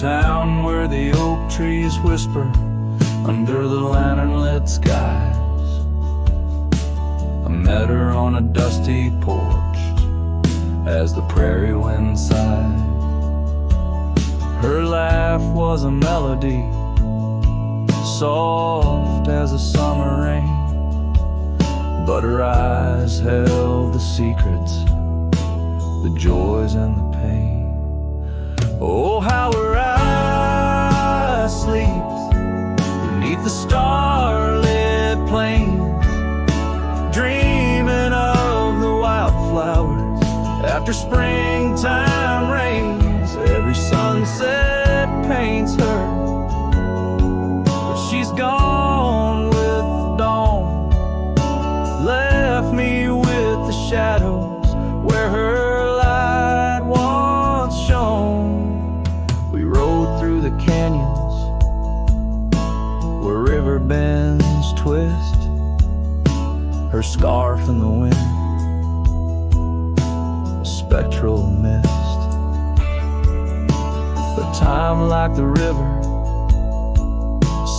town where the oak trees whisper under the lantern-lit skies. I met her on a dusty porch as the prairie wind sighed. Her laugh was a melody, soft as a summer rain, but her eyes held the secrets, the joys and the pain. Oh, how her eyes sleeps beneath the starlit plains, dreaming of the wildflowers after springtime rains. Every sunset paints her, but she's gone with the dawn, left me with the shadows where her light once shone. We rode through the canyons where river bends twist, her scarf in the wind, a spectral mist. But time, like the river,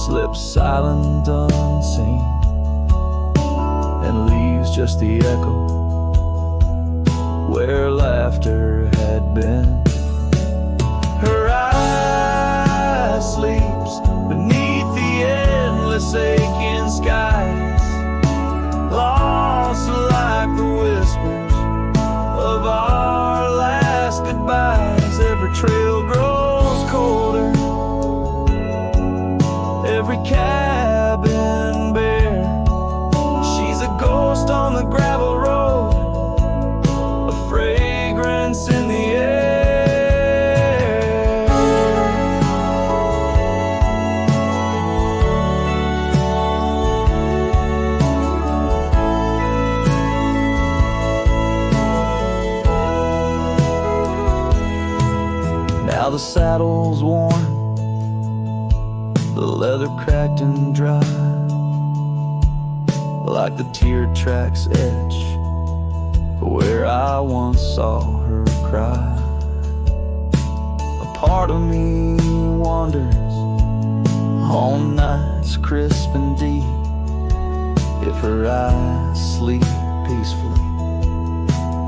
slips silent unseen and leaves just the echo where laughter had been. Her eye sleeps beneath the endless aching skies, lost like the whispers of our last goodbyes. Every trail grows colder, every cabin bare. She's a ghost on the gravel road, a fragrance in the air. Now the saddle's worn, the leather cracked and dry, like the tear tracks etch where I once saw her cry. A part of me wonders on nights crisp and deep if her eyes sleep peacefully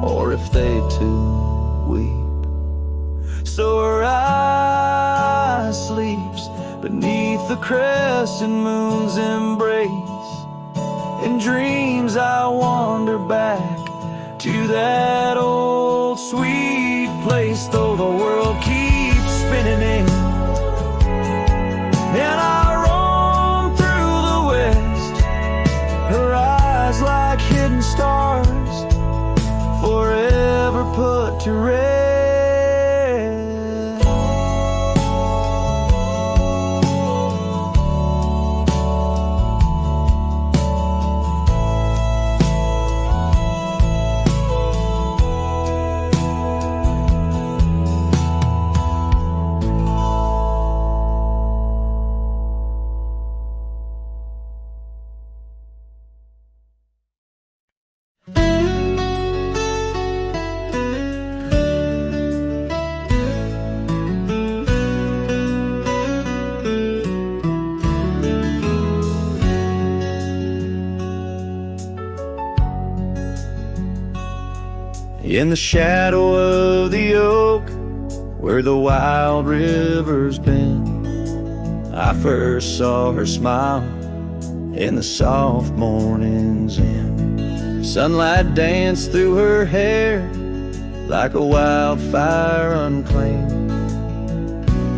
or if they too weep. So her eyes sleeps beneath the crescent moon's embrace. In dreams I wander back to that old sweet place, though the world keeps spinning in and I roam through the west. Her eyes like hidden stars, forever put to rest. In the shadow of the oak, where the wild river's been, I first saw her smile in the soft morning's end. Sunlight danced through her hair like a wildfire unclaimed.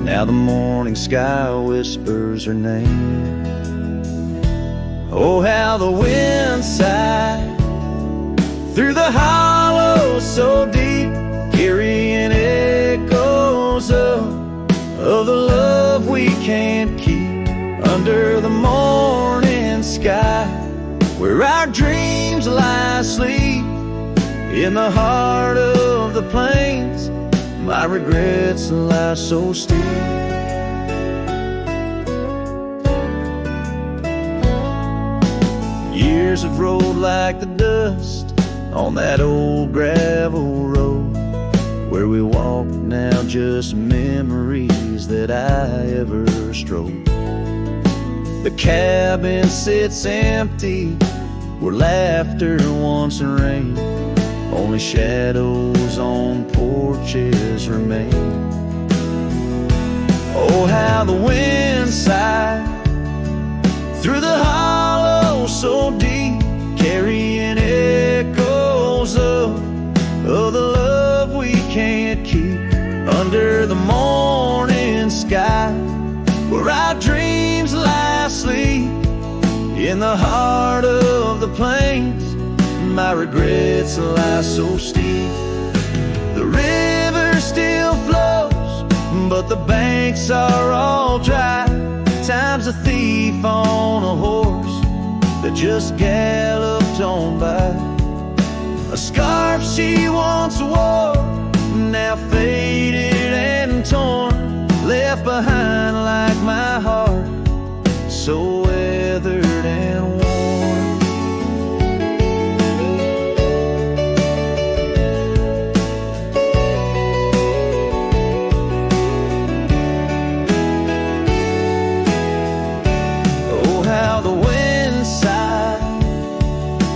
Now the morning sky whispers her name. Oh, how the wind sighed through the hollow so deep, carrying echoes of the love we can't keep under the morning sky, where our dreams lie asleep in the heart of the plains. My regrets lie so steep. Years have rolled like the dust on that old gravel road, where we walk now, just memories that I ever strolled. The cabin sits empty, where laughter once rained. Only shadows on porches remain. Oh, how the wind sighed through the hollow so deep, carrying echoes of the love we can't keep. Under the morning sky, where our dreams lie asleep, in the heart of the plains, my regrets lie so steep. The river still flows, but the banks are all dry. Time's a thief on a horse that just galloped on by. A scarf she once wore, now faded and torn, left behind like my heart, so weathered and worn. Oh, how the wind sighed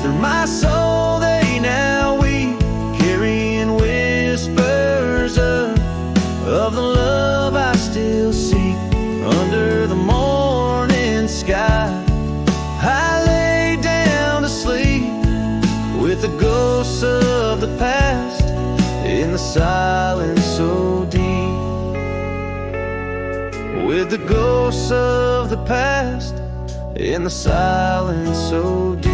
through my soul, they now weep, carrying whispers of the love I still seek. Under the morning sky, I lay down to sleep, with the ghosts of the past in the silence so deep. With the ghosts of the past in the silence so deep.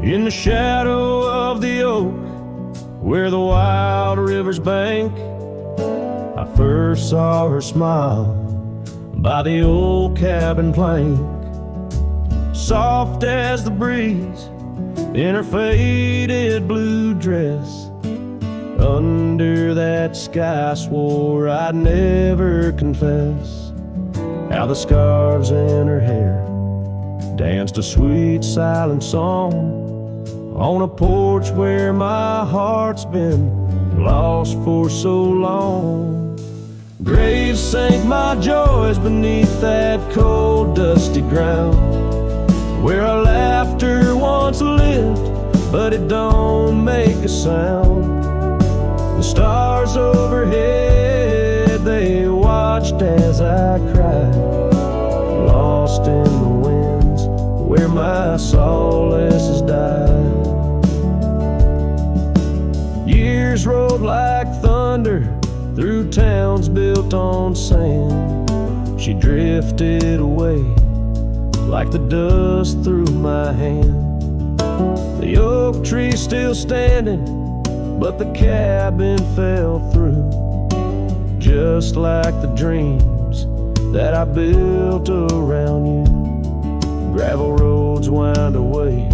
In the shadow of the oak, where the wild river's bank, I first saw her smile by the old cabin plank. Soft as the breeze in her faded blue dress, under that sky I swore I'd never confess. How the scarves in her hair danced a sweet silent song on a porch where my heart's been lost for so long. Graves sank my joys beneath that cold dusty ground, where our laughter once lived, but it don't make a sound. The stars overhead, they watched as I cried, lost in the winds where my solace has died. Years rolled like thunder through towns built on sand. She drifted away like the dust through my hand. The oak tree still standing, but the cabin fell through, just like the dreams that I built around you. Gravel roads wind away,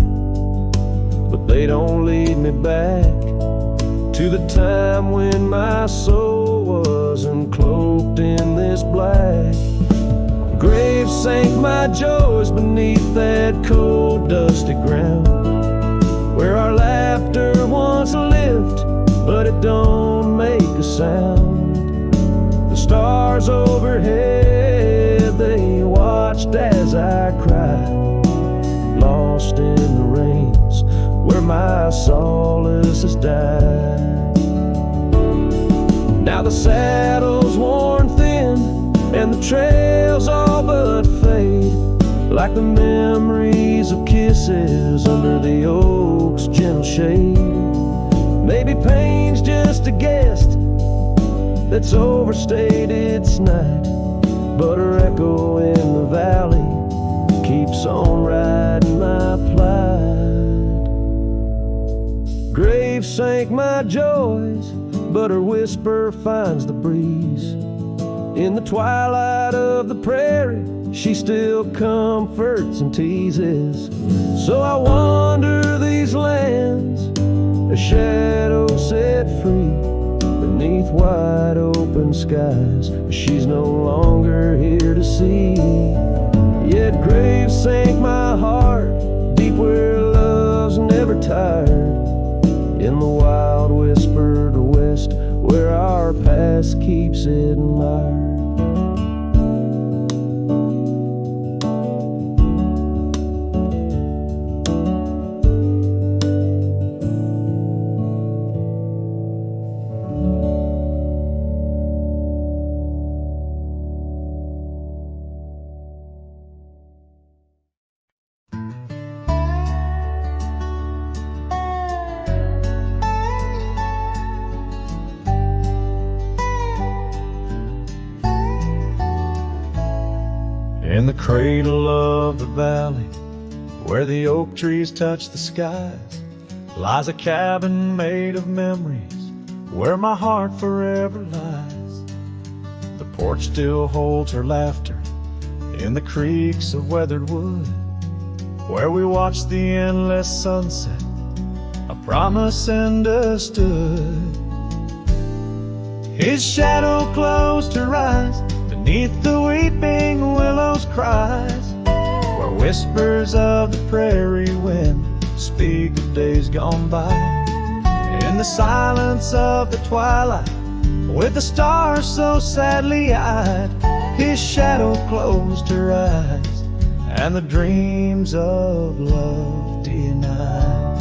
but they don't lead me back to the time when my soul wasn't cloaked in this black. Graves sank my joys beneath that cold dusty ground, where our laughter once lived, but it don't make a sound. The stars overhead, they watched as I cried, lost in the rains where my solace has died. Now the saddle's worn thin and the trails all but fade, like the memories of kisses under the oak's gentle shade. Maybe pain's just a guest that's overstayed its night, but her echo in the valley keeps on riding my plight. Grave grave sank my joys, but her whisper finds the breeze. In the twilight of the prairie, she still comforts and teases. So I wander these lands, a shadow set free, beneath wide open skies. She's no longer here to see. Yet graves sank my heart, deep where love's never tired. In the wild whispered west, where our past keeps it admired. In the cradle of the valley, where the oak trees touch the skies, lies a cabin made of memories, where my heart forever lies. The porch still holds her laughter in the creaks of weathered wood, where we watched the endless sunset, a promise understood. His shadow closed her eyes beneath the weeping willows' cries, where whispers of the prairie wind speak of days gone by. In the silence of the twilight, with the stars so sadly eyed, his shadow closed her eyes, and the dreams of love denied.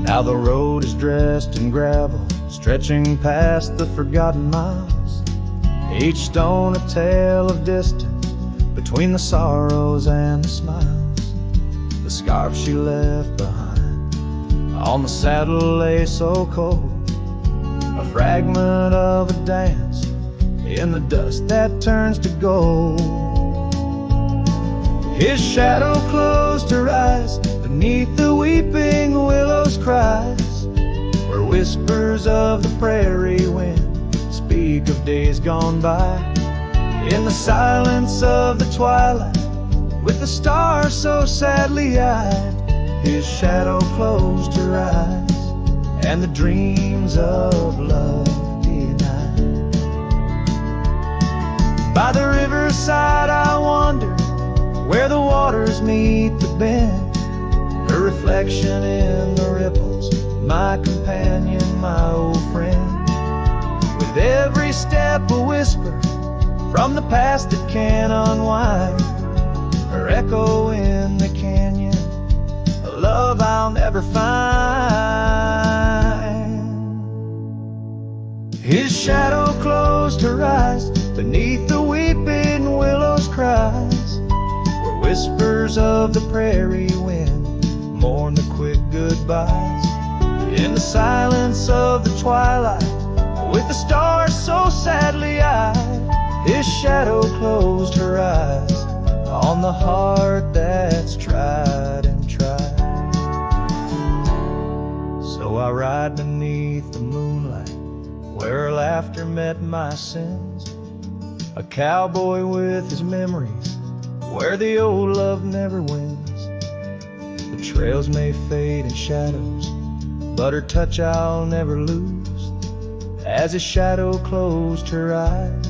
Now the road is dressed in gravel, stretching past the forgotten miles, each stone a tale of distance between the sorrows and the smiles. The scarf she left behind on the saddle lay so cold, a fragment of a dance in the dust that turns to gold. His shadow closed her eyes beneath the weeping willows' cries, where whispers of the prairie wind speak of days gone by. In the silence of the twilight, with the stars so sadly eyed, his shadow closed her eyes, and the dreams of love denied. By the riverside I wander, where the waters meet the bend, her reflection in the ripples, my companion, my old friend. With every step a whisper from the past that can unwind, her echo in the canyon, a love I'll never find. His shadow closed her eyes beneath the weeping willows' cries, where whispers of the prairie wind mourn the quick goodbyes. In the silence of the twilight, with the stars so sadly eyed, his shadow closed her eyes on the heart that's tried and tried. So I ride beneath the moonlight, where her laughter met my sins, a cowboy with his memories, where the old love never wins. The trails may fade in shadows, but her touch I'll never lose, as his shadow closed her eyes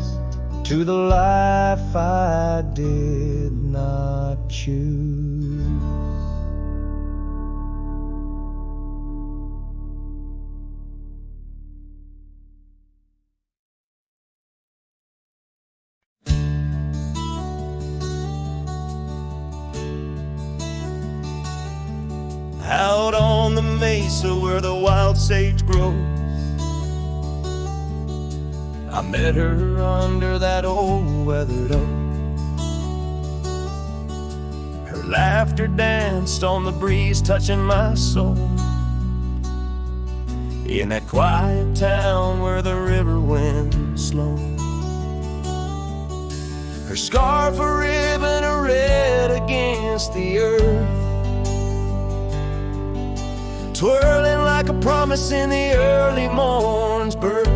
to the life I did not choose. Out on the mesa where the wild sage grows, I met her under that old weathered oak. Her laughter danced on the breeze, touching my soul. In that quiet town where the river winds slow, her scarf a ribbon of red against the earth, twirling like a promise in the early morn's birth.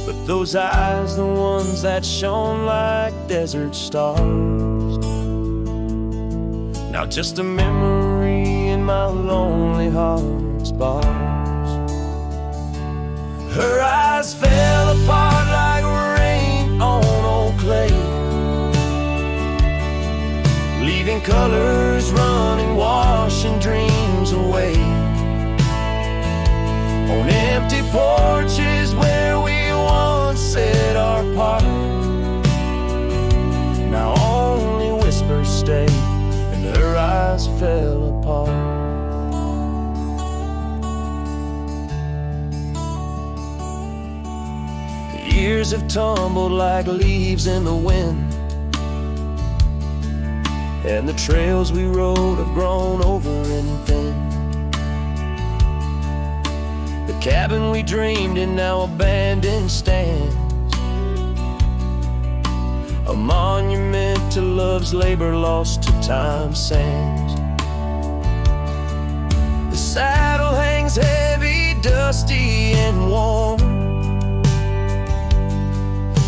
But those eyes, the ones that shone like desert stars, now just a memory in my lonely heart's bars. Her eyes fell apart like rain on old clay, leaving colors running, washing dreams away. On empty porches where we once said our part, now only whispers stay, and her eyes fell apart. The years have tumbled like leaves in the wind, and the trails we rode have grown over and thin. The cabin we dreamed in now abandoned stands, a monument to love's labor lost to time's sands. The saddle hangs heavy, dusty and warm,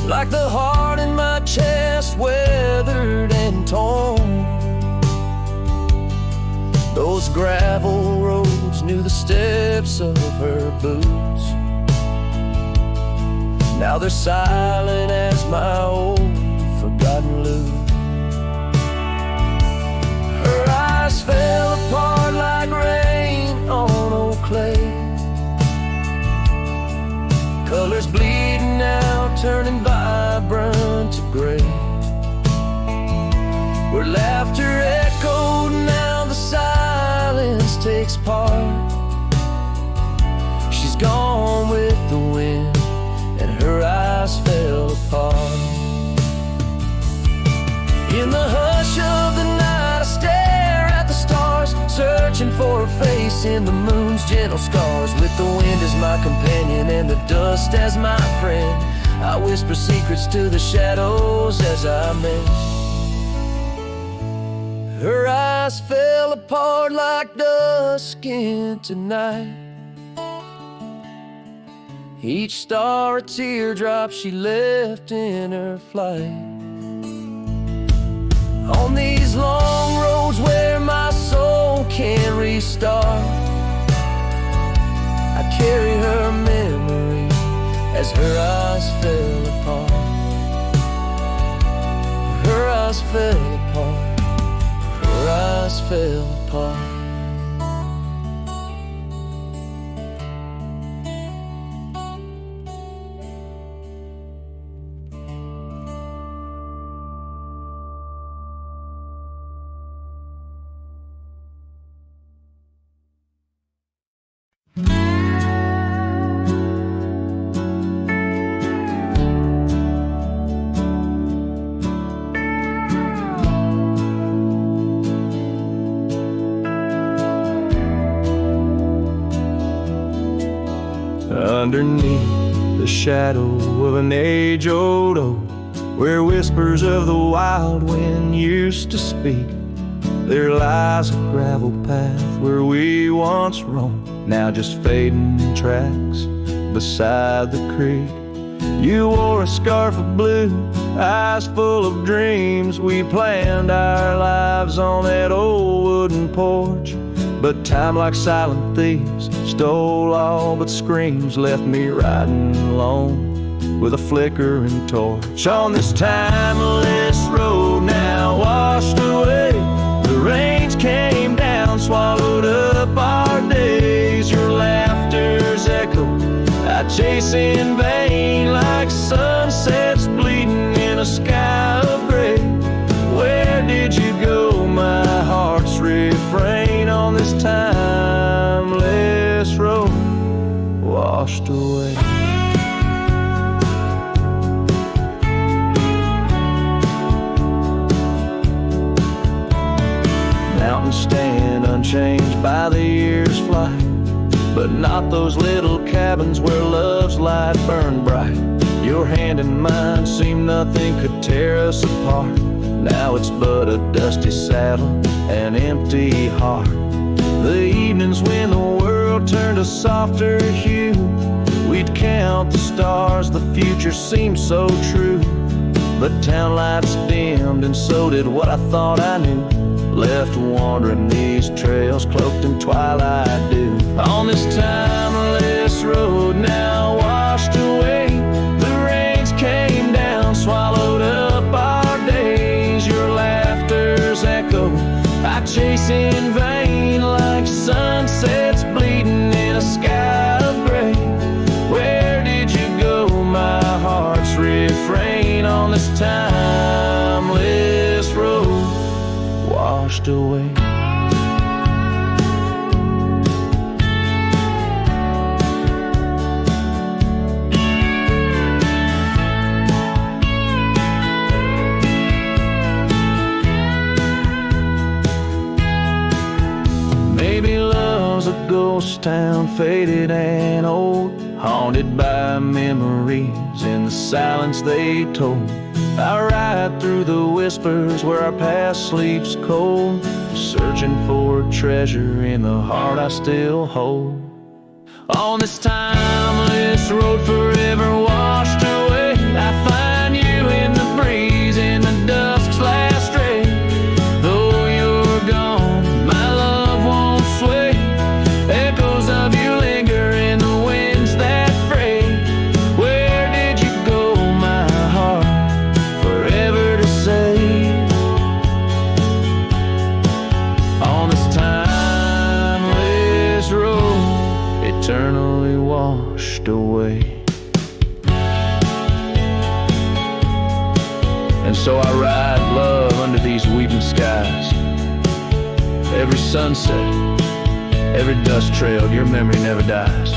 like the heart in my chest, weathered and torn. Those gravel roads knew the steps of her boots, now they're silent as my old forgotten lute. Her eyes fell apart like rain on old clay, colors bleeding out, turning vibrant to gray. Where laughter echoed, now the silence takes part. She's gone with the wind, and her eyes fell apart. In the hush of the night I stare at the stars, searching for her face in the moon's gentle scars. With the wind as my companion and the dust as my friend, I whisper secrets to the shadows as I mend. Her eyes fell apart like dusk into night, each star a teardrop she left in her flight. On these long roads where my soul can't restart, I carry her memory as her eyes fell apart. Her eyes fell apart, her eyes fell apart. Underneath the shadow of an age-old oak, where whispers of the wild wind used to speak, there lies a gravel path where we once roamed, now just fading tracks beside the creek. You wore a scarf of blue, eyes full of dreams. We planned our lives on that old wooden porch, but time, like silent thieves, stole all but screams, left me riding alone with a flickering torch. On this timeless road now washed away, the rains came down, swallowed up our days. Your laughter's echo I chase in vain, like sunsets bleeding in a sky of gray. Where did you go, my heart's refrain, on this timeless road washed away? Mountains stand unchanged by the year's flight, but not those little cabins where love's light burned bright. Your hand in mine seemed nothing could tear us apart. Now it's but a dusty saddle, an empty heart. The evenings when the world turned a softer hue, we'd count the stars, the future seemed so true. But town lights dimmed and so did what I thought I knew. Left wandering these trails cloaked in twilight dew. On this timeless road now washed away, the rains came down, swallowed up our days. Your laughter's echo I chase in vain, like sunsets bleeding in a sky of gray. Where did you go, my heart's refrain? On this timeless road washed away. Maybe love's a ghost town, faded and old, haunted by memories in the silence they told. I ride through the whispers where our past sleeps cold, searching for a treasure in the heart I still hold. On this timeless road forever washed away, I find you in the breeze, in the dusk's last ray. Though you're gone, my love won't sway. Echoes of you linger in the winds that fray. Where did you go, my heart, forever to say? On this timeless road, eternally washed away. And so I ride love under these weeping skies. Every sunset, every dust trail, your memory never dies.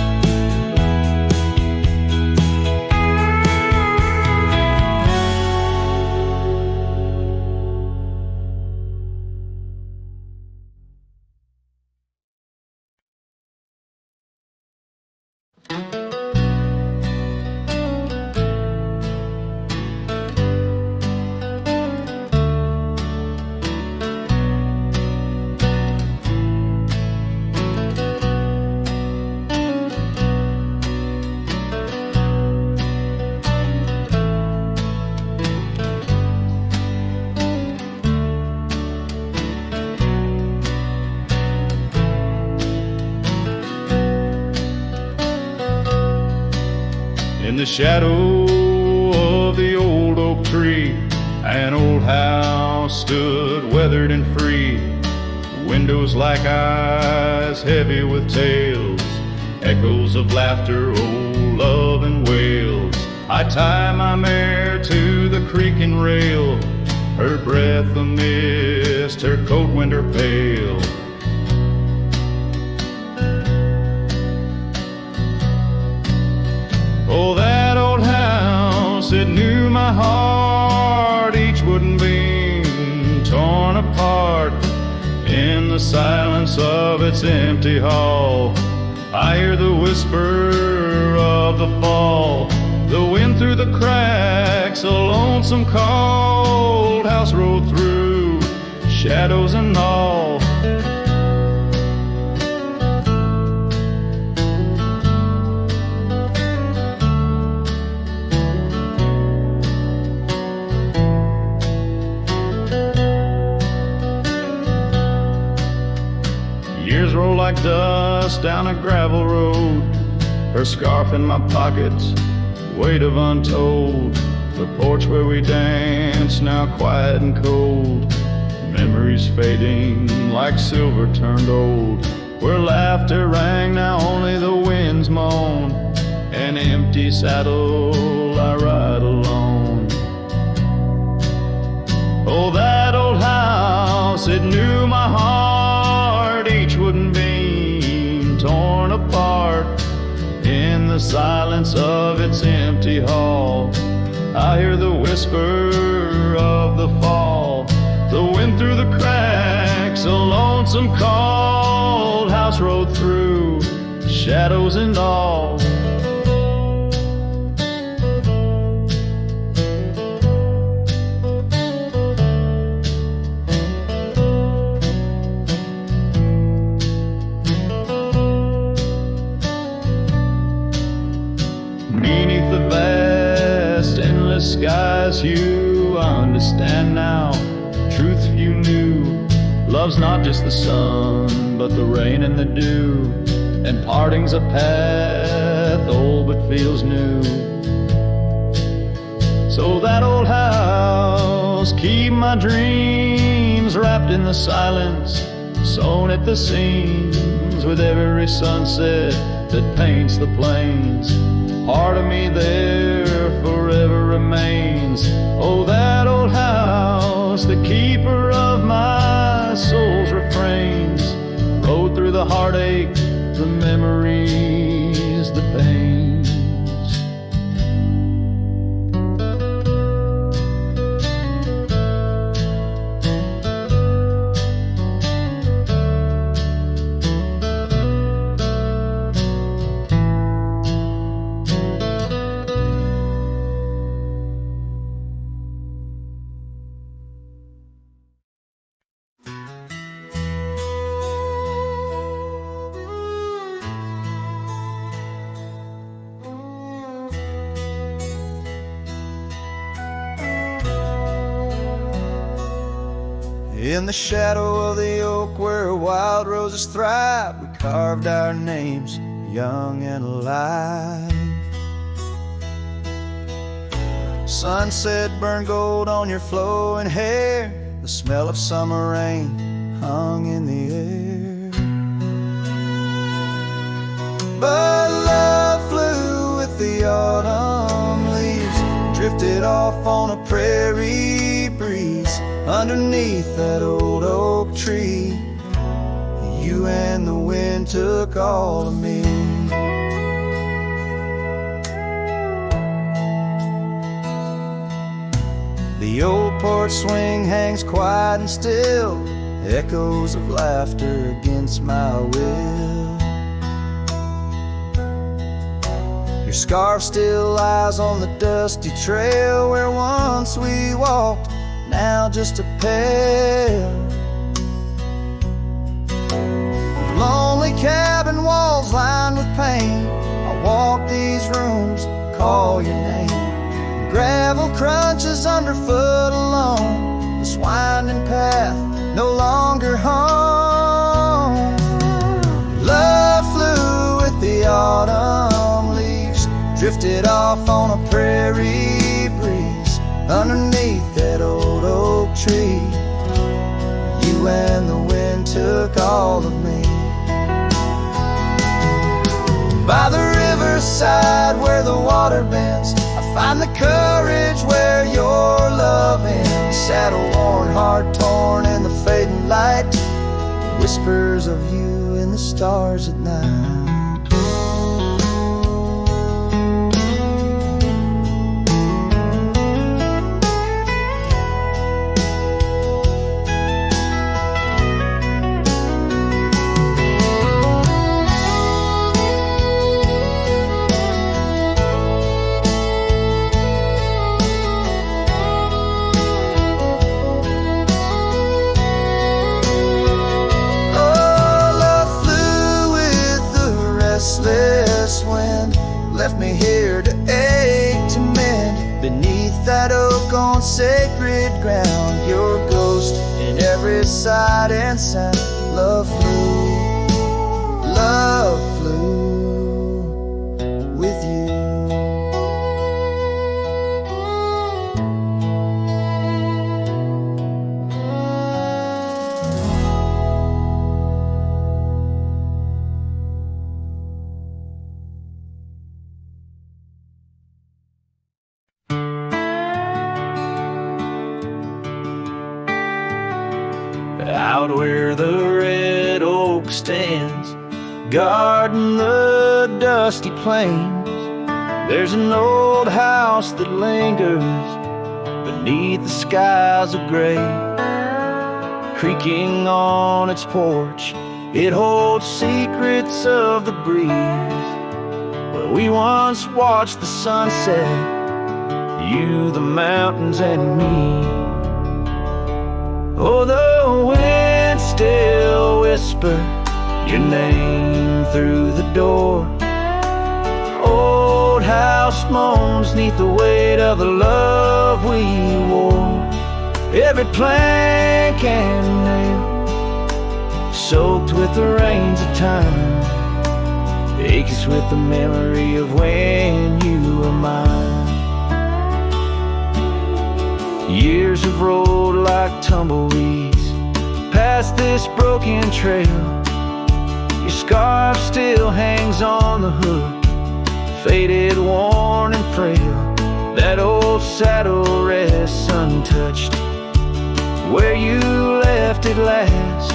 In the shadow of the old oak tree, an old house stood weathered and free. Windows like eyes heavy with tales, echoes of laughter, old love and wails. I tie my mare to the creaking rail, her breath a mist, her coat winter pale. Oh, that old house, it knew my heart, each wooden beam torn apart. In the silence of its empty hall, I hear the whisper of the fall. The wind through the cracks, a lonesome cold house rolled through, shadows and all. Years roll like dust down a gravel road, her scarf in my pocket, weight of untold. The porch where we danced, now quiet and cold. Memories fading like silver turned old. Where laughter rang, now only the winds moan. An empty saddle, I ride alone. Oh, that old house, it knew my heart, each wooden beam torn apart. In the silence of its empty hall, I hear the whisper of the fall. The wind through the cracks, a lonesome cold house rode through, shadows and all. sky's hue. I understand now, truth you knew. Love's not just the sun, but the rain and the dew. And parting's a path old but feels new. So that old house, keep my dreams wrapped in the silence, sewn at the seams with every sunset that paints the plains. Part of me there forever remains. Oh, that old house, the keeper of my soul's refrains. Rode through the heartache, the memories, the pains. In the shadow of the oak where wild roses thrive, we carved our names young and alive. Sunset burned gold on your flowing hair. The smell of summer rain hung in the air. But love flew with the autumn leaves, drifted off on a prairie breeze. Underneath that old oak tree, you and the wind took all of me. The old porch swing hangs quiet and still, echoes of laughter against my will. Your scarf still lies on the dusty trail where once we walked, now just a pail. Lonely cabin walls lined with paint. I walk these rooms, call your name. Gravel crunches underfoot alone, this winding path no longer home. Love flew with the autumn leaves, drifted off on a prairie breeze. Underneath that old oak tree, you and the wind took all of me. By the riverside where the water bends, I find the courage where your love ends. Saddle worn, heart torn in the fading light, whispers of you in the stars at night. Left me here to ache, to mend. Beneath that oak on sacred ground, your ghost in every sight and sound. Love flew with you. Out where the red oak stands, guarding the dusty plains, there's an old house that lingers beneath the skies of gray. Creaking on its porch, it holds secrets of the breeze, where we once watched the sunset, you, the mountains, and me. Oh, the wind still whisper your name through the door. Old house house moans neath the weight of the love we wore. Every plank and nail soaked with the rains of time, aches with the memory of when you were mine. Years have rolled like tumbleweeds past this broken trail. Your scarf still hangs on the hook, faded, worn and frail. That old saddle rests untouched where you left it last,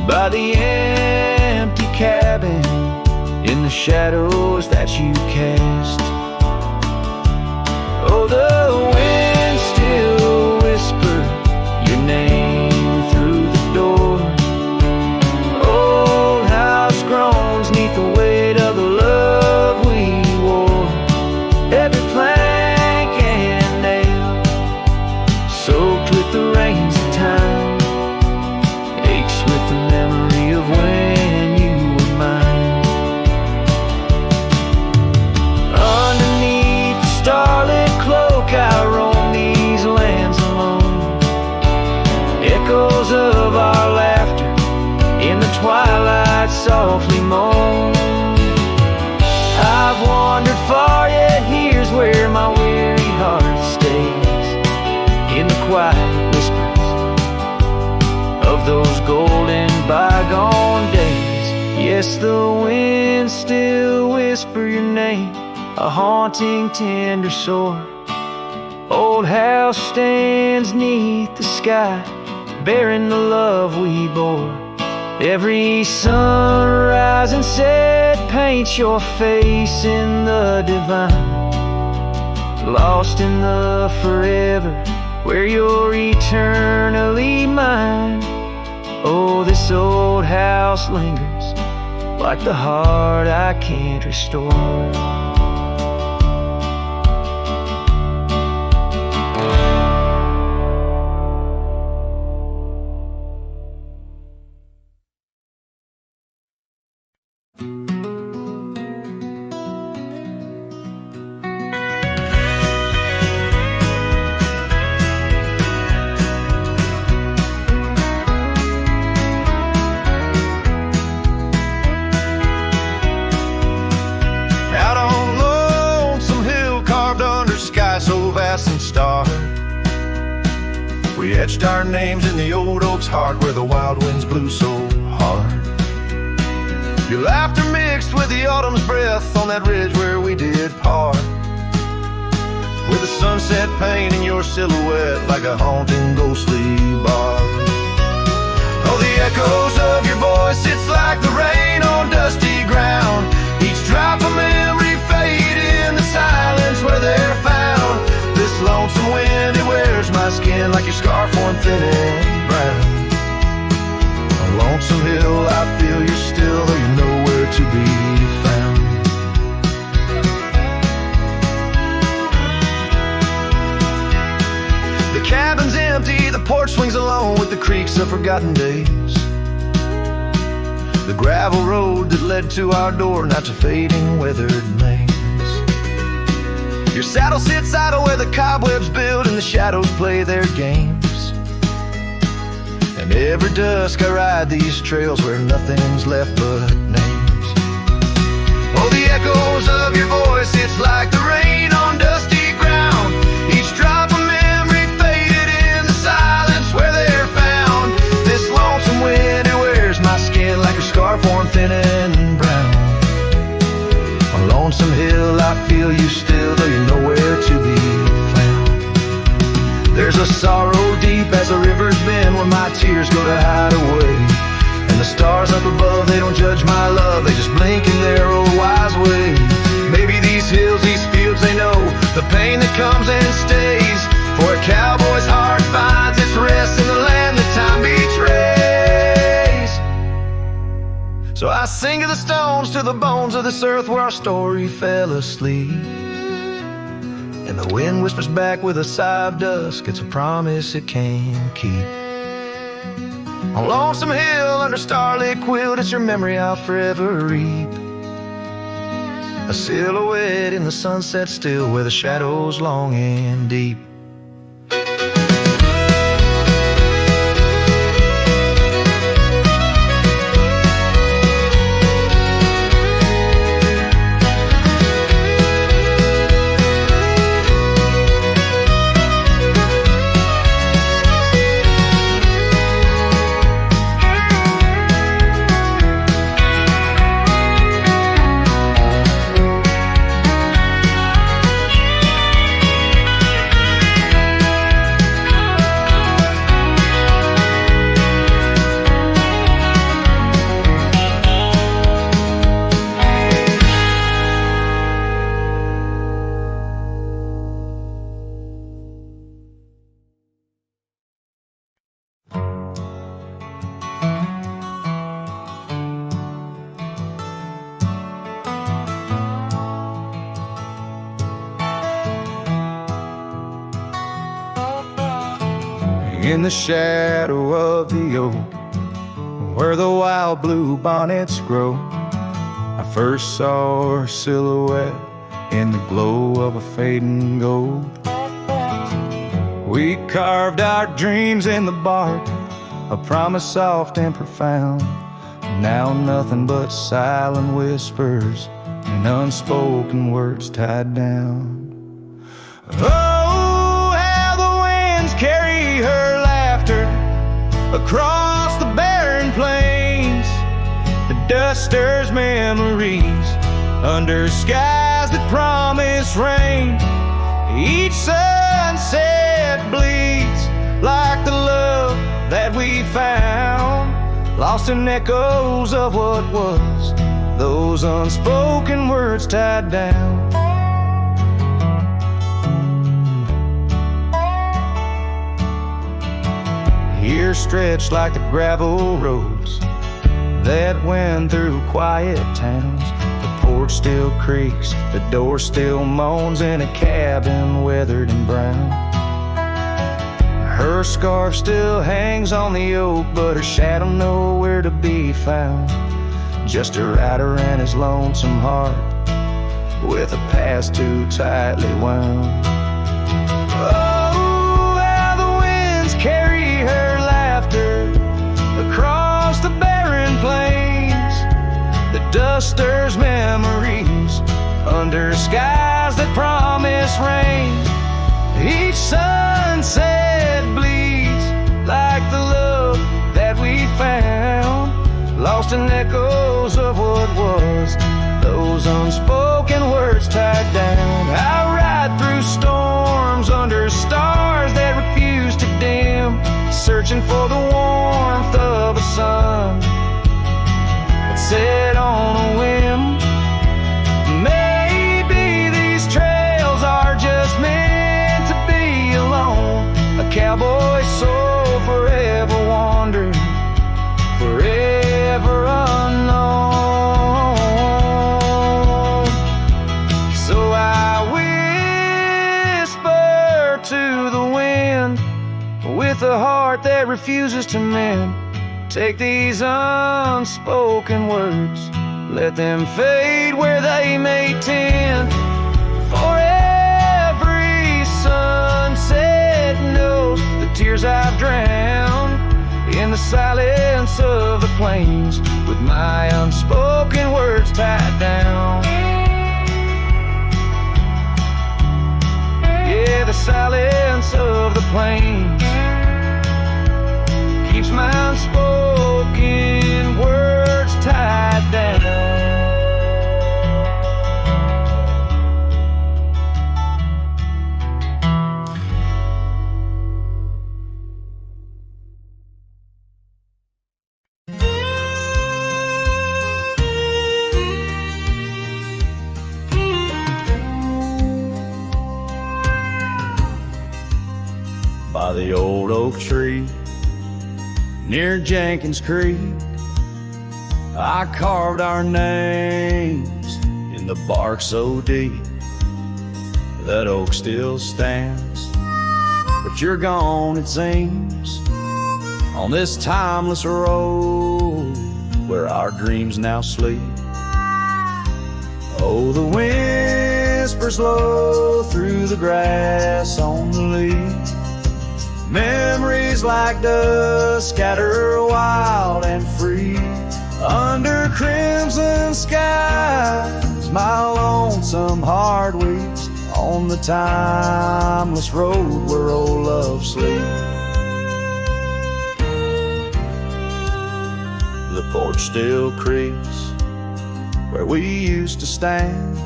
by the empty cabin in the shadows that you cast. Oh, the wind still whisper your name through the door. Old house groans neath the weight of the love we wore. Every plank and nail soaked with the rains of time, aches with the memory of when you were mine. Underneath the starlit cloak I roam these lands alone. Echoes of our laughter in the twilight softly moan. I've wandered far, yet here's where my weary heart stays, in the quiet whispers of those golden bygone days. Yes, the winds still whisper your name, a haunting tender sore. Old house stands neath the sky, bearing the love we bore. Every sunrise and set paints your face in the divine, lost in the forever where you're eternally mine. Oh, this old house lingers like the heart I can't restore. We etched our names in the old oak's heart where the wild winds blew so hard. Your laughter mixed with the autumn's breath on that ridge where we did part, with the sunset painting your silhouette like a haunting ghostly bar. Oh, the echoes of your voice, it's like the rain on dusty ground. Each drop of memory fade in the silence where they're found. This lonesome wind, it wears my skin like your scarf worn thin and brown. On Lonesome Hill, I feel you're still, though you're nowhere to be found. The cabin's empty, the porch swings alone with the creaks of forgotten days. The gravel road that led to our door, now to fading weathered maze. Your saddle sits idle where the cobwebs build and the shadows play their games. And every dusk I ride these trails where nothing's left but names. Oh, the echoes of your voice, it's like the rain on dusty ground. Each drop of memory faded in the silence where they're found. This lonesome wind, it wears my skin like a scarf worn thin and brown. On Lonesome Hill, I feel you still, though you're nowhere to be found. There's a sorrow deep as the rivers bend where my tears go to hide away. And the stars up above, they don't judge my love, they just blink in their old wise way. Maybe these hills, these fields, they know the pain that comes and stays. For a cowboy's heart finds its rest in the land that time betrays. So I sing to the stones, to the bones of this earth where our story fell asleep. And the wind whispers back with a sigh of dusk, it's a promise it can't keep. On Lonesome Hill under starlit quilt, it's your memory I'll forever reap. a silhouette in the sunset still, where the shadows long and deep. In the shadow of the oak, where the wild blue bonnets grow, I first saw her silhouette in the glow of a fading gold. We carved our dreams in the bark, a promise soft and profound. Now nothing but silent whispers and unspoken words tied down. Oh, how the winds carry her laughter across the barren plains. The dust stirs memories under skies that promise rain. Each sunset bleeds like the love that we found, lost in echoes of what was, those unspoken words tied down. Here stretched like the gravel roads that went through quiet towns. The porch still creaks, the door still moans in a cabin weathered and brown. Her scarf still hangs on the oak, but her shadow nowhere to be found. Just a rider and his lonesome heart with a past too tightly wound. Oh, how the winds carry her laughter across the barren plains. The dust stirs memories under skies that promise rain. Each sunset bleeds like the love that we found, lost in echoes of what was, those unspoken words tied down. I ride through storms under stars that refuse to dim, searching for the warmth of a sun that set on a whim. Maybe these trails are just meant to be alone. A cowboy's soul forever wandering, forever unknown. So I whisper to the wind with a heart that refuses to mend. Take these unspoken words, let them fade where they may tend. For every sunset knows the tears I've drowned in the silence of the plains, with my unspoken words tied down. Yeah, the silence of the plains keeps my unspoken words tied down. By the old oak tree near Jenkins Creek, I carved our names in the bark so deep. That oak still stands, but you're gone, it seems, on this timeless road where our dreams now sleep. Oh, Oh, the whispers low through the grass on the leaves. Memories like dust scatter wild and free. Under crimson skies, my lonesome heart weeps on the timeless road where old love sleeps. The porch still creaks where we used to stand,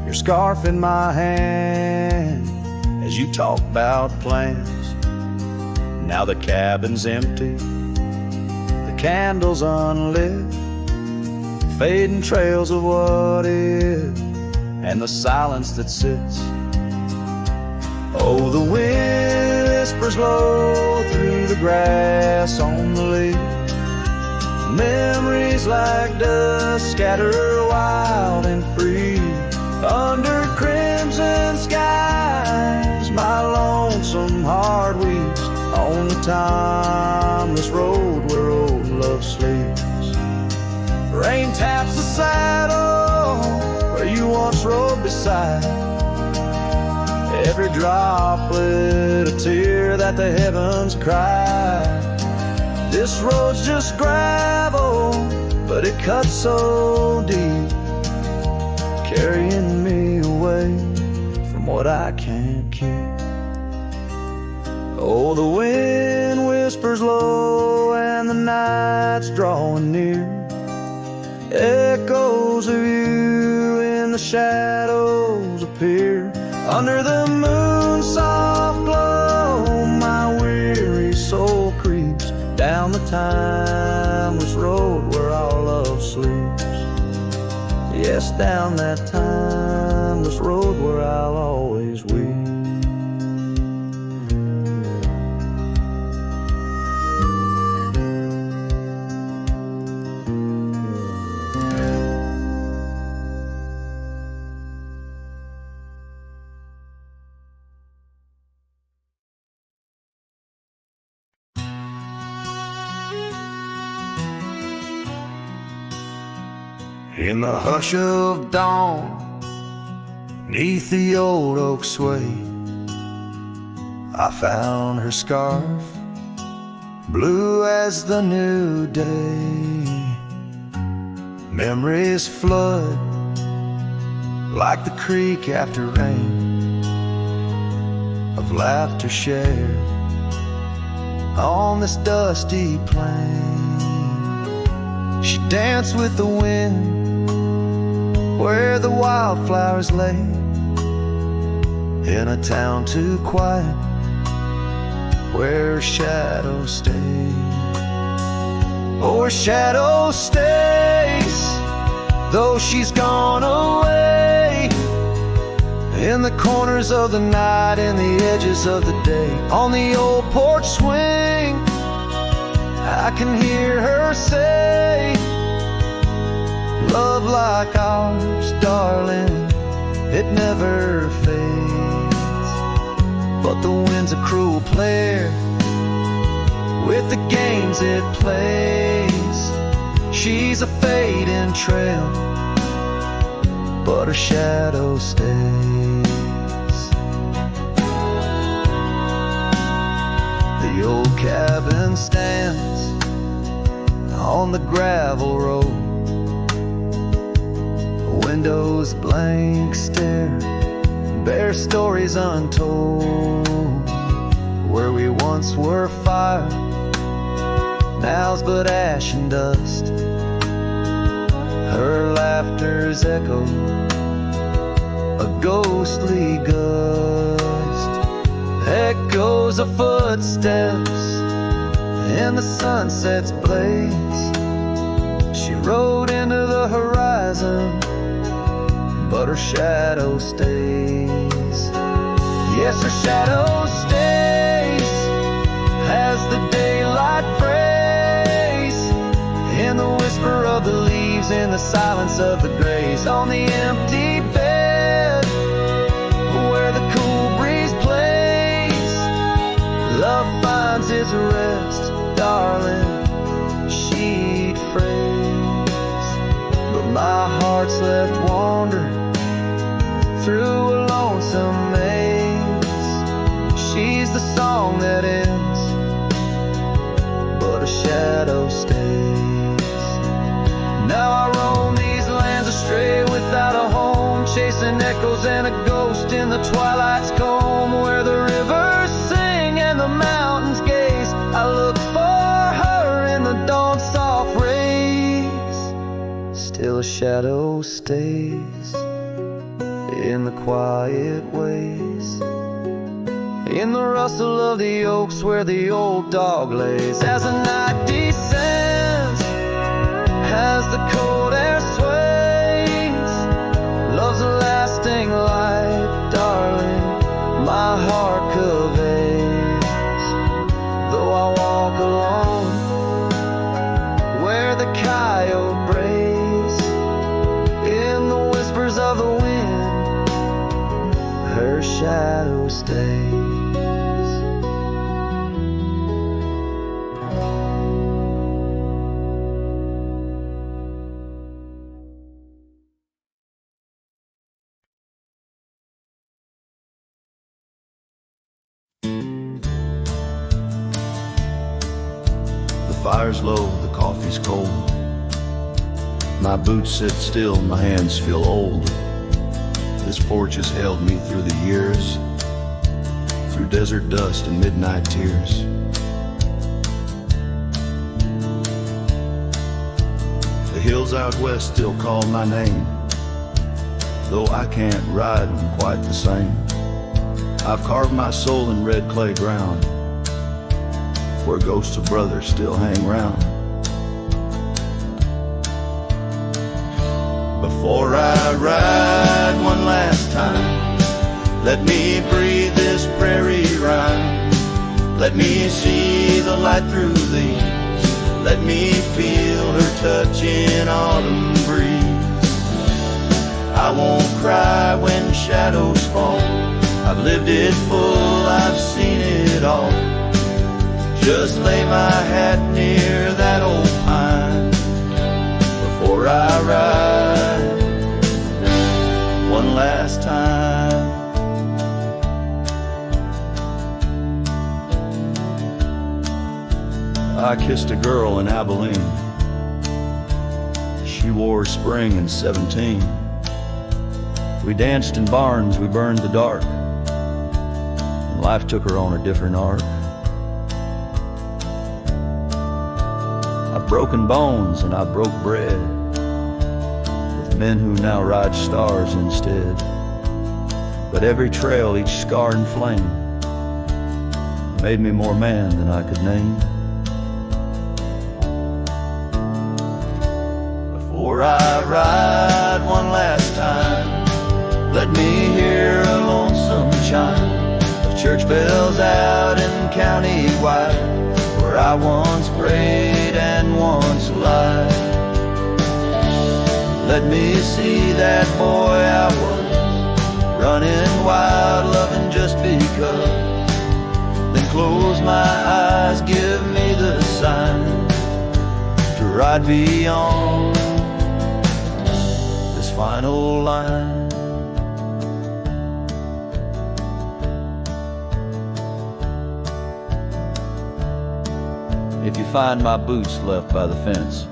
your scarf in my hand as you talk about plans. Now the cabin's empty, the candles unlit, fading trails of what is, and the silence that sits. Oh, the whispers low through the grass on the leaf. Memories like dust scatter wild and free. Under crimson skies, my lonesome heart weeps on the timeless road where old love sleeps. Rain taps the saddle where you once rode beside. Every droplet a tear that the heavens cried. This road's just gravel, but it cuts so deep, carrying me away from what I can't keep. Oh, the wind whispers low and the night's drawing near. Echoes of you in the shadows appear. Under the moon's soft glow, my weary soul creeps down the timeless road where our love sleeps. Yes, down that timeless road where I'll always weep. In the hush of dawn, neath the old oak sway, I found her scarf, blue as the new day. Memories flood like the creek after rain, of laughter shared on this dusty plain. She danced with the wind where the wildflowers lay, in a town too quiet where her shadow stays. Oh, her shadow stays, though she's gone away, in the corners of the night, in the edges of the day. On the old porch swing, I can hear her say, love like ours, darling, it never fades. But the wind's a cruel player with the games it plays. She's a fading trail, but her shadow stays. The old cabin stands on the gravel road, windows blank stare, bare stories untold. Where we once were fire, now's but ash and dust. Her laughter's echo, a ghostly gust. Echoes of footsteps in the sunset's blaze. She rode into the horizon, but her shadow stays. Yes, her shadow stays as the daylight frays, in the whisper of the leaves, in the silence of the grays. On the empty bed where the cool breeze plays, love finds its rest, darling, she'd phrase. But my heart hearts left wandering through a lonesome maze. She's the song that ends, but a shadow stays. Now I roam these lands astray without a home, chasing echoes and a ghost in the twilight's comb, where the rivers sing and the mountains gaze. I look for her in the dawn's soft rays. Still a shadow stays in the quiet ways, in the rustle of the oaks where the old dog lays. As the night descends, as the cold air sways, love's a lasting light, darling, my heart conveys. Though I walk alone where the coyote brays, in the whispers of the wind, her shadow stays. The fire's low, the coffee's cold. My boots sit still, my hands feel old. This porch has held me through the years, through desert dust and midnight tears. The hills out west still call my name, though I can't ride them quite the same. I've carved my soul in red clay ground, where ghosts of brothers still hang round. Before I ride one last time, let me breathe this prairie rhyme. Let me see the light through these. Let me feel her touch in autumn breeze. I won't cry when shadows fall. I've lived it full, I've seen it all. Just lay my hat near that old pine before I ride one last time. I kissed a girl in Abilene. She wore spring in 17. We danced in barns, we burned the dark, and life took her on a different arc. I've broken bones and I broke bread with men who now ride stars instead. But every trail, each scar and flame, made me more man than I could name. Before I ride one last time, let me hear a lonesome chime of church bells out in county wide, where I once prayed and once lied. Let me see that boy I was, running wild, loving just because. Then close my eyes, give me the sign to ride beyond this final line. If you find my boots left by the fence,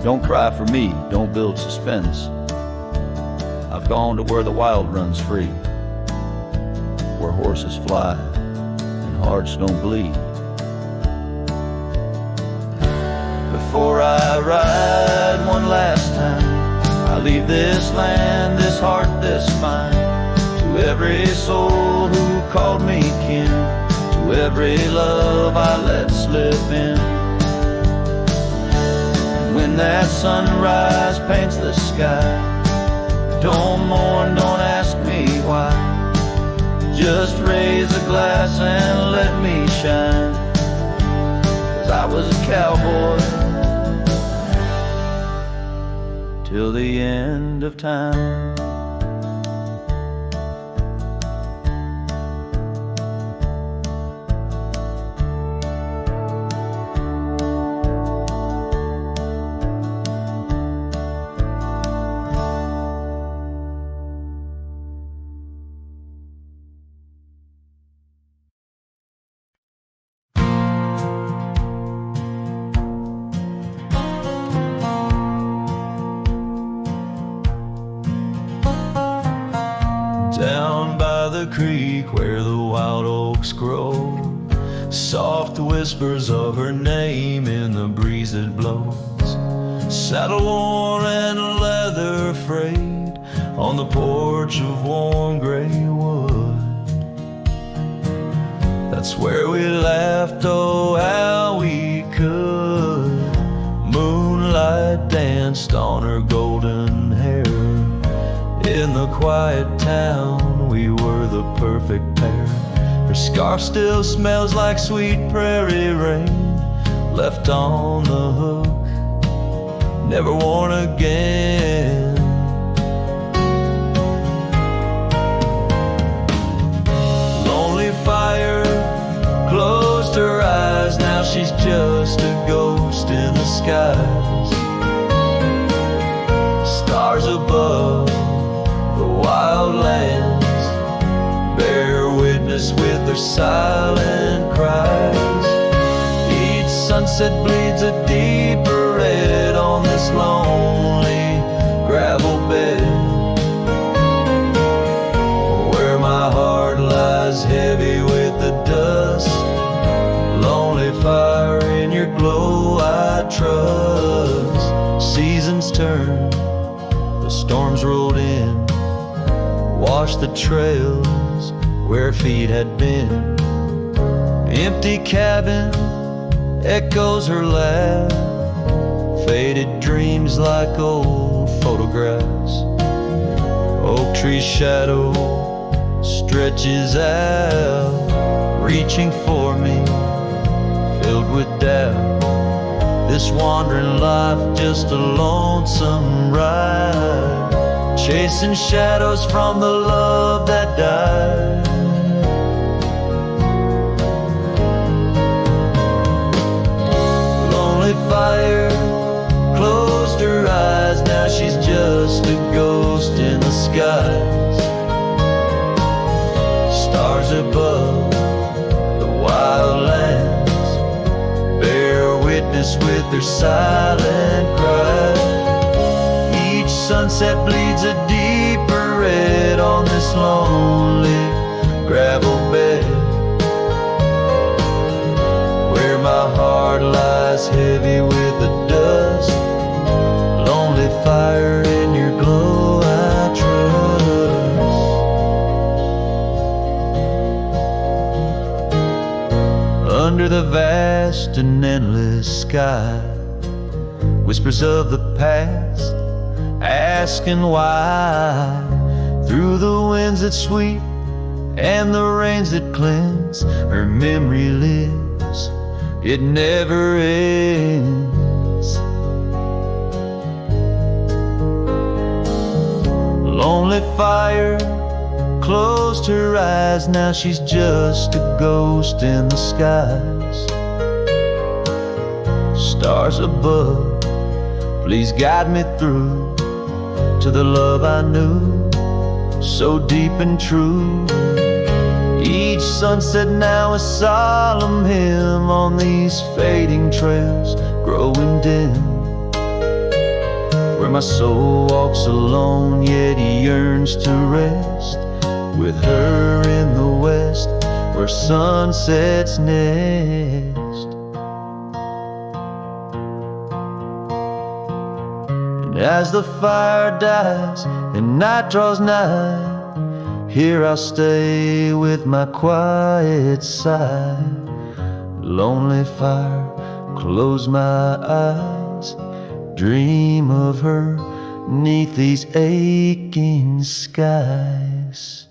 don't cry for me, don't build suspense. I've gone to where the wild runs free, where horses fly and hearts don't bleed. Before I ride one last time, I leave this land, this heart, this spine, to every soul who called me kin, to every love I let slip in. When that sunrise paints the sky, don't mourn, don't ask me why. Just raise a glass and let me shine, 'cause I was a cowboy till the end of time. the creek where the wild oaks grow. Soft whispers of her name in the breeze that blows. Saddle worn and leather frayed on the porch of warm gray wood. That's where we laughed, oh how we could. Moonlight danced on her golden hair. In the quiet town we were the perfect pair. Her scarf still smells like sweet prairie rain, left on the hook, never worn again. Lonely fire closed her eyes, now she's just a ghost in the skies. Stars above the wild lands bear witness with their silent cries. Each sunset bleeds a deeper red on this lonely gravel bed, where my heart lies heavy with the dust. Lonely fire, in your glow I trust. Seasons turn, the storms rolled in, washed the trails where feet had been. Empty cabin echoes her laugh, faded dreams like old photographs. Oak tree shadow stretches out, reaching for me, filled with doubt. This wandering life just a lonesome ride, chasing shadows from the love that died. Lonely fire closed her eyes, now she's just a ghost in the skies. Stars above the wild lands bear witness with their silent cries. Each sunset bleeds a deeper red on this lonely gravel bed, where my heart lies heavy with the dust. Lonely fire, in your glow I trust. Under the vast and endless sky, whispers of the past asking why. Through the winds that sweep and the rains that cleanse, her memory lives, it never ends. Lonely fire closed her eyes, now she's just a ghost in the skies. Stars above, please guide me through to the love I knew, so deep and true. Each sunset now a solemn hymn on these fading trails growing dim, where my soul walks alone yet he yearns to rest, with her in the west where sunsets nest. As the fire dies and night draws nigh, here I'll stay with my quiet sigh. Lonely fire, close my eyes, dream of her 'neath these aching skies.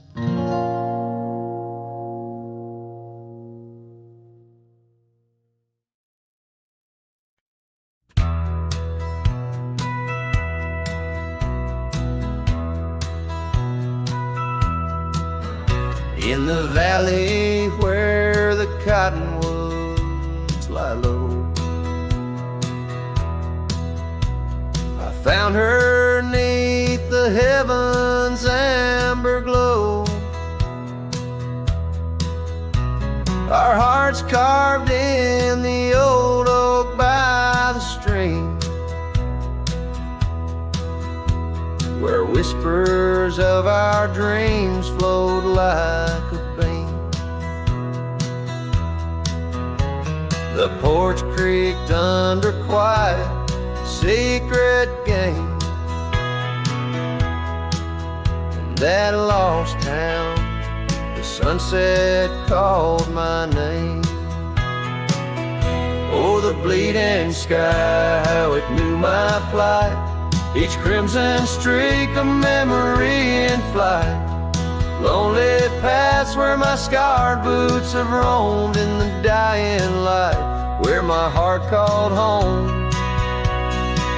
In the valley where the cottonwoods lie low, I found her 'neath the heavens' amber glow. Our hearts carved in the old oak by the stream, where whispers of our dreams flowed like a beam. The porch creaked under quiet, secret game. In that lost town, the sunset called my name. Oh, the bleeding sky, how it knew my plight. Each crimson streak a memory in flight. Lonely paths where my scarred boots have roamed in the dying light, where my heart called home.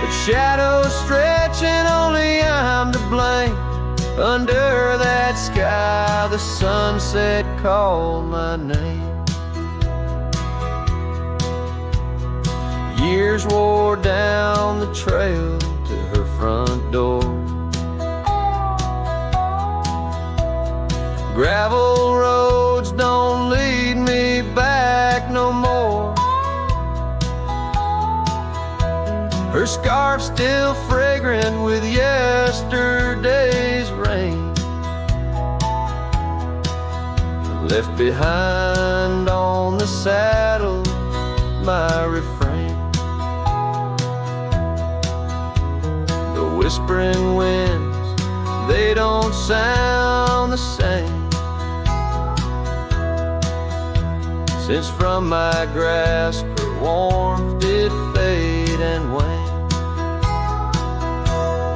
But shadows stretch and only I'm to blame. Under that sky, the sunset called my name. Years wore down the trail to her front door. Gravel roads don't lead me back no more. Her scarf still fragrant with yesterday's rain, left behind on the saddle my refrain. The whispering winds, they don't sound the same, since from my grasp her warmth did fade and wane.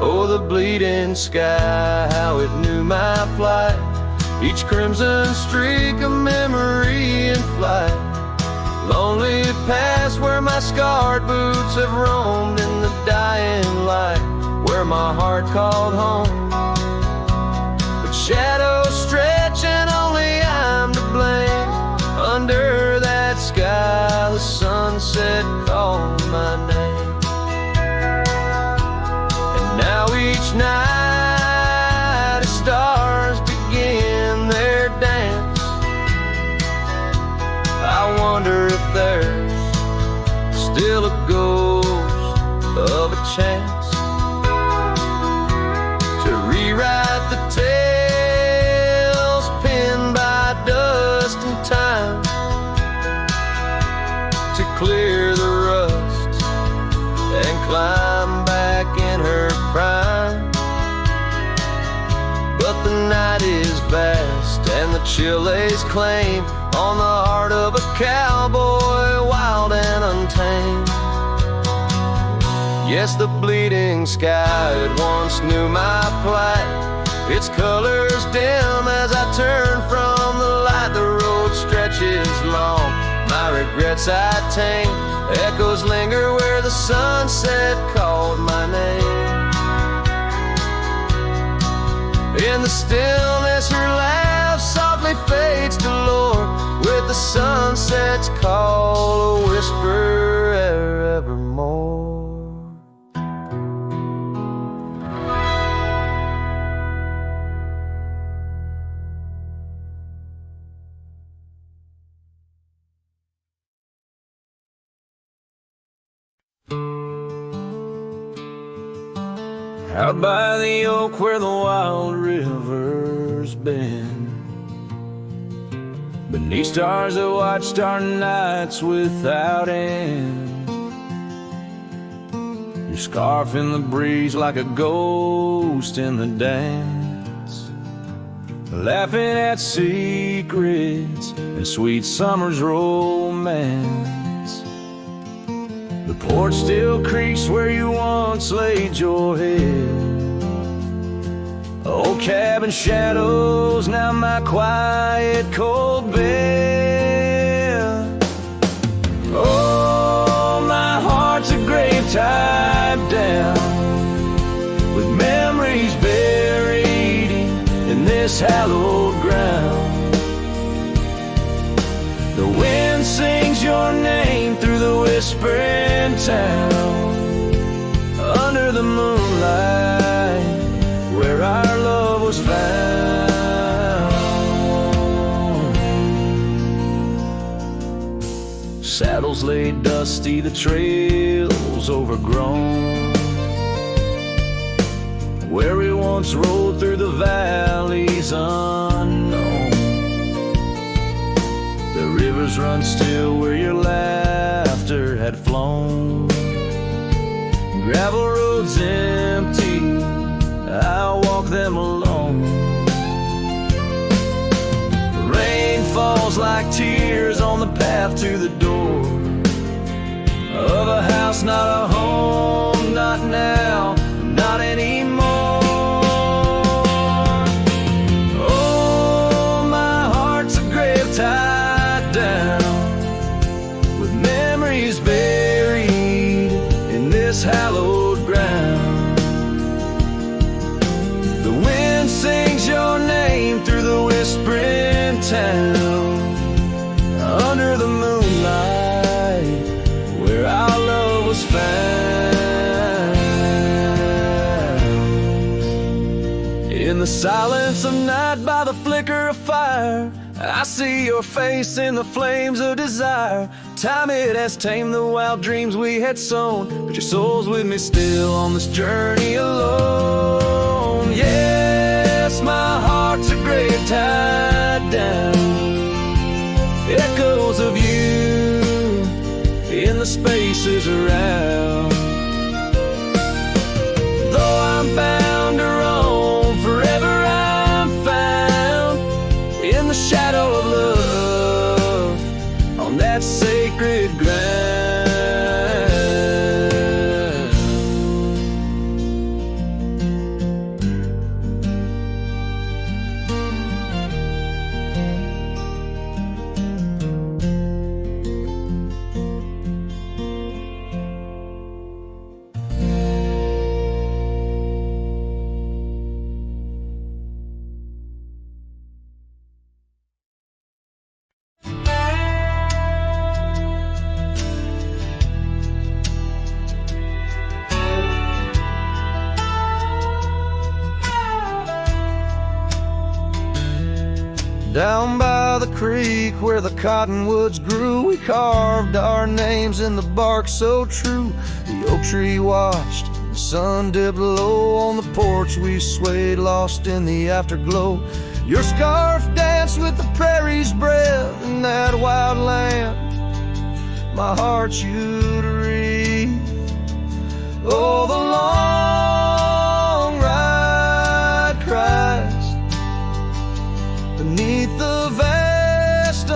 Oh, the bleeding sky, how it knew my plight. Each crimson streak a memory in flight. Lonely paths where my scarred boots have roamed in the dying light, where my heart called home. But shadows stretch and only I'm to blame. Under that sky, the sunset called my name. And now each night as stars begin their dance, I wonder if there's still a ghost of a chance to rewrite the tales pinned by dust and time, to clear the rust and climb back in her prime. But the night is vast and the chill lays claim on the heart of a cowboy, wild and untamed. Yes, the bleeding sky, it once knew my plight. Its colors dim as I turn from the light. The road stretches long, my regrets I tame. Echoes linger where the sunset called my name. In the stillness, her laugh softly fades to lore, with the sunset's call a whisper evermore. Out by the oak where the wild river's been, beneath stars that watched our nights without end. Your scarf in the breeze like a ghost in the dance, laughing at secrets and sweet summer's romance. The porch still creaks where you once laid your head. Old cabin shadows, now my quiet cold bed. Oh, my heart's a grave tied down, with memories buried in this hallowed ground. The wind sings your name through the whispering town, under the moonlight where our love was found. Saddles laid dusty, the trails overgrown, where we once rolled through the valleys unknown. The rivers run still where your laughter had flown. Gravel roads empty, I'll walk them alone. Rain falls like tears on the path to the door of a house, not a home, not now, not anymore. Oh, my heart's a grave tied down with memories buried in this hallowed ground. The wind sings your name through the whispering town, under the moonlight where our love was found. In the silence of night by the flicker of fire, I see your face in the flames of desire. Time it has tamed the wild dreams we had sown, but your soul's with me still on this journey alone. Yes, my heart's a grave tied down, echoes of you in the spaces around. Though I'm bound to roam, forever I'm found in the shadow of love on that sacred ground. Down by the creek where the cottonwoods grew, we carved our names in the bark so true. The oak tree watched, the sun dipped low. On the porch we swayed, lost in the afterglow. Your scarf danced with the prairie's breath in that wild land. My heart you'd wreath. Oh, the long ride cries beneath the vast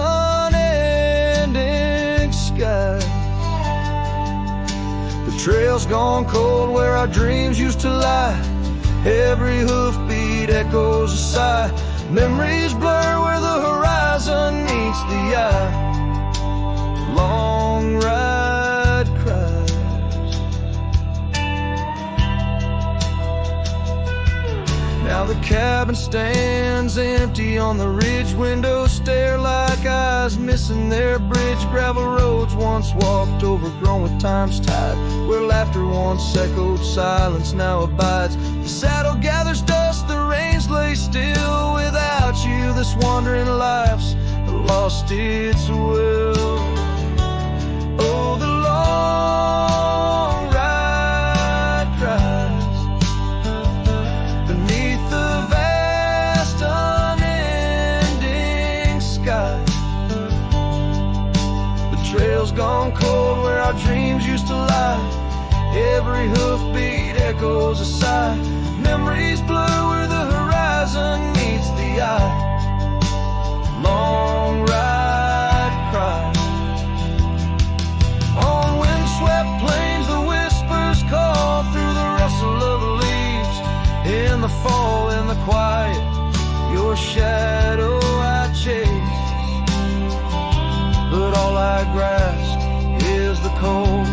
unending sky. The trail's gone cold where our dreams used to lie. Every hoofbeat echoes a sigh. Memories blur where the horizon meets the eye. Long ride cries. Now the cabin stands empty on the ridge. Windows stare like eyes missing their bridge. Gravel roads once walked, overgrown with time's tide, where laughter once echoed, silence now abides. The saddle gathers dust, the reins lay still. Without you this wandering life's lost its will. Oh, the long ride cries beneath the vast unending sky. The trail's gone cold where our dreams used to lie. Every hoofbeat echoes a sigh. Memories blur where the horizon meets the eye. Long ride cry. On windswept plains the whispers call through the rustle of the leaves. In the fall, in the quiet, your shadow I chase. But all I grasp is the cold,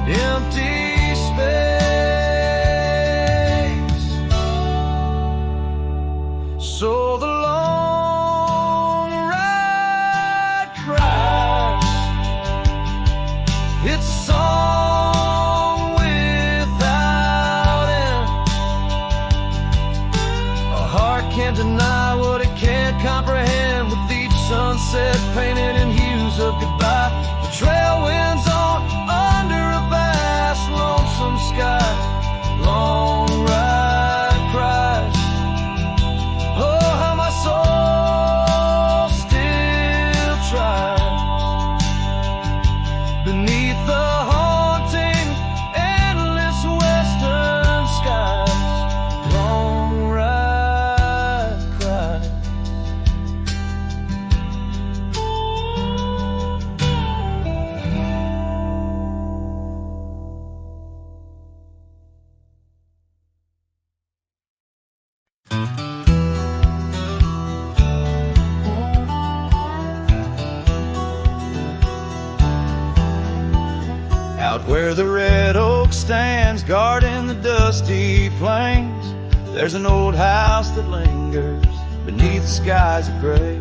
empty space. So the long ride cries. It's a song without end. A heart can't deny what it can't comprehend. With each sunset painted in hues of goodbye, the trail winds on under a vast lonesome sky. Long ride cries. Out where the red oak stands guarding the dusty plains, there's an old house that lingers beneath the skies of gray.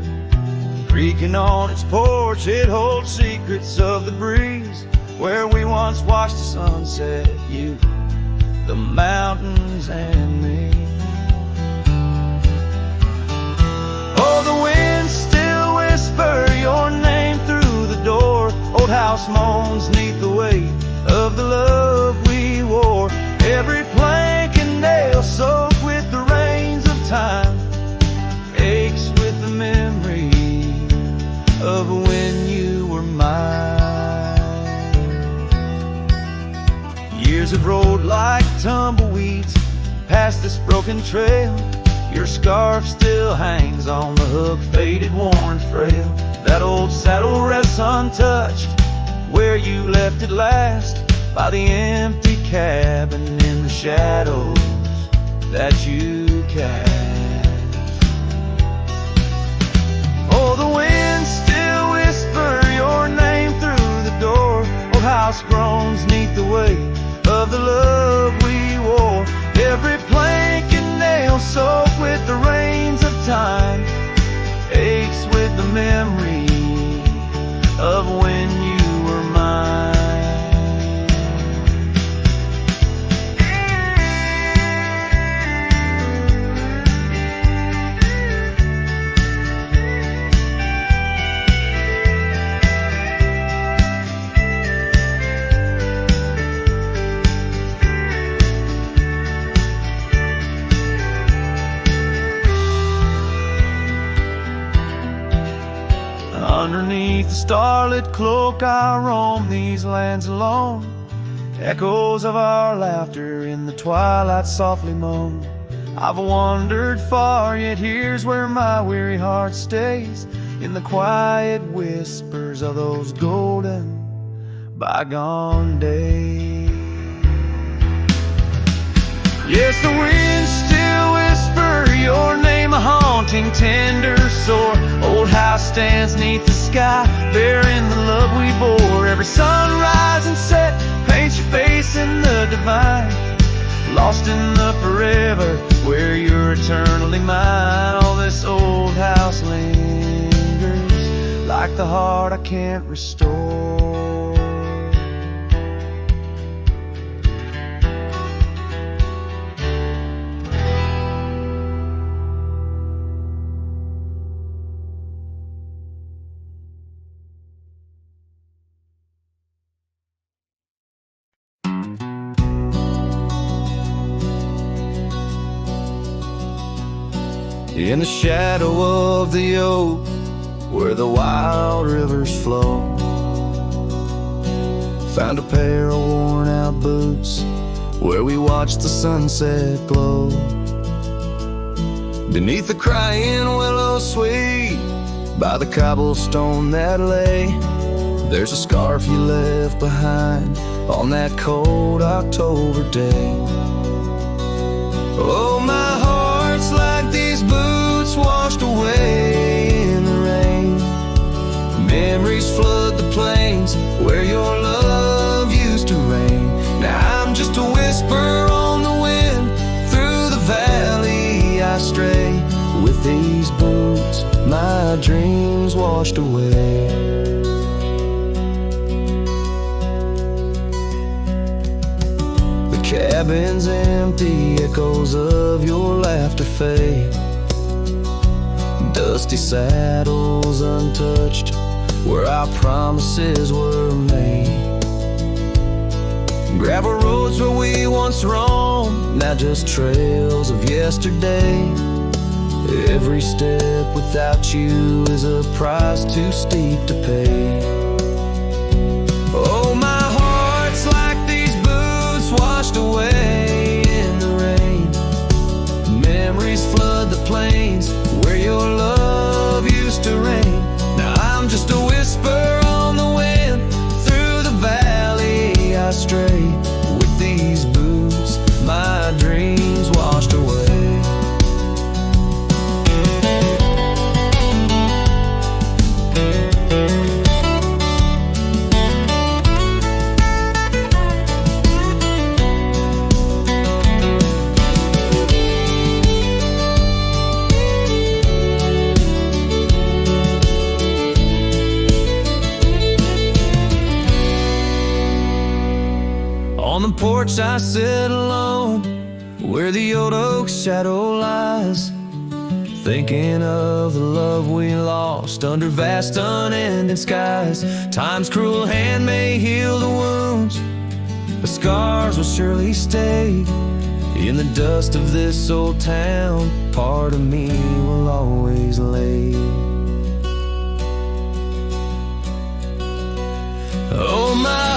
Creaking on its porch, it holds secrets of the breeze, where we once watched the sunset, you, the mountains, and me. Oh, the winds still whisper your name through the door. Old house moans neath the weight of the love we wore. Every plank and nail soaked with the rains of time aches with the memory of when you were mine. Years have rolled like tumbleweeds past this broken trail. Your scarf still hangs on the hook, faded, worn, frail. That old saddle rests untouched where you left it last, by the empty cabin in the shadows that you cast. Oh, the winds still whisper your name through the door. Old house groans neath the weight of the love we wore. Every plank and nail soaked with the rains of time aches with the memory of when you were mine. Underneath the starlit cloak I roam these lands alone. Echoes of our laughter in the twilight softly moan. I've wandered far, yet here's where my weary heart stays, in the quiet whispers of those golden bygone days. Yes, the winds still whisper your name, a haunting, tender, sore. Old house stands neath the sky, bearing the love we bore. Every sunrise and set paints your face in the divine, lost in the forever where you're eternally mine. All this old house lingers like the heart I can't restore. In the shadow of the oak, where the wild rivers flow, found a pair of worn out boots, where we watched the sunset glow. Beneath the crying willow sweet, by the cobblestone that lay, there's a scarf you left behind on that cold October day. Oh, my heart's like these boots washed away in the rain. Memories flood the plains where your love used to reign. Now I'm just a whisper on the wind, through the valley I stray. With these boots my dreams washed away. The cabin's empty, echoes of your laughter fade. Dusty saddles untouched, where our promises were made. Gravel roads where we once roamed, now just trails of yesterday. Every step without you is a price too steep to pay. Oh, my heart's like these boots washed away in the rain. Memories flood the plains where your love used to reign. Now I'm just a whisper on the wind, through the valley I stray. With these boots my dreams washed away. porch I sit alone, where the old oak shadow lies, thinking of the love we lost under vast unending skies. Time's cruel hand may heal the wounds, but scars will surely stay. In the dust of this old town, part of me will always lay. Oh my